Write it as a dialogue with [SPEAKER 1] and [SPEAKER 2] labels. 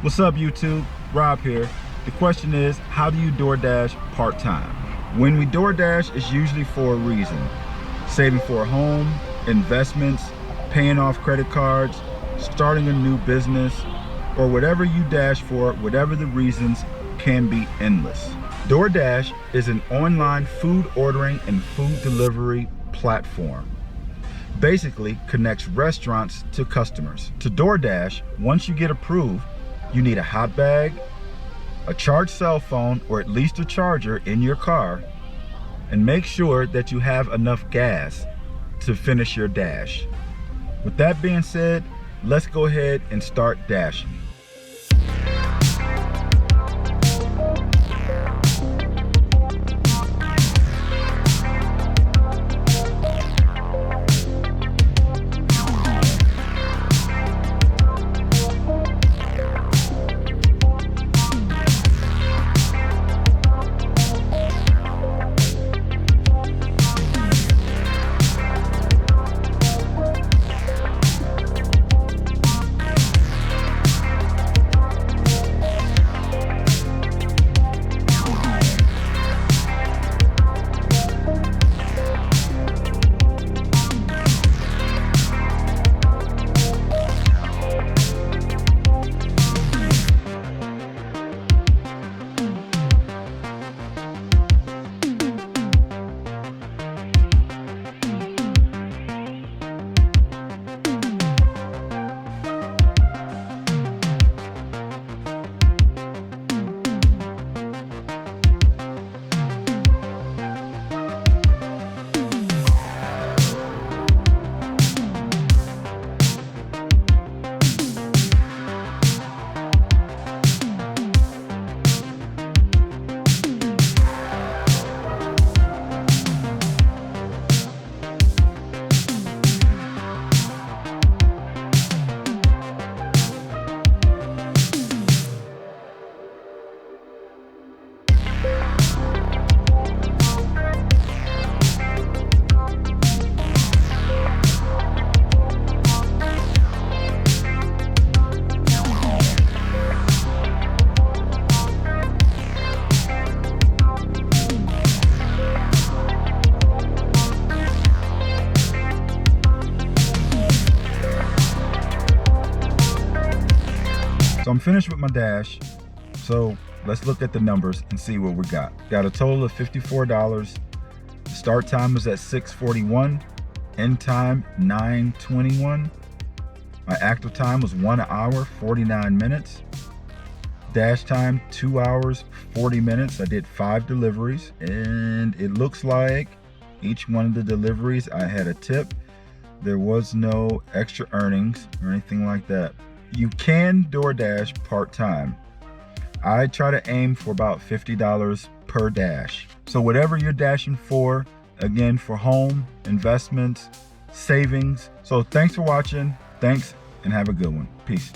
[SPEAKER 1] What's up, YouTube? Rob here. The question is, how do you DoorDash part-time? When we DoorDash, it's usually for a reason. Saving for a home, investments, paying off credit cards, starting a new business, or whatever you dash for, whatever the reasons, can be endless. DoorDash is an online food ordering and food delivery platform. Basically connects restaurants to customers. To DoorDash, once you get approved, you need a hot bag, a charged cell phone, or at least a charger in your car, and make sure that you have enough gas to finish your dash. With that being said, let's go ahead and start dashing. So I'm finished with my dash, so let's look at the numbers and see what we got. Got a total of $54. Start time was at 6:41, end time 9:21. My active time was 1 hour 49 minutes. Dash time 2 hours 40 minutes. I did 5 deliveries, and it looks like each one of the deliveries I had a tip. There was no extra earnings or anything like that. You can DoorDash part-time. I try to aim for about $50 per dash. So whatever you're dashing for, again, for home, investments, savings. So thanks for watching. Thanks, and have a good one. Peace.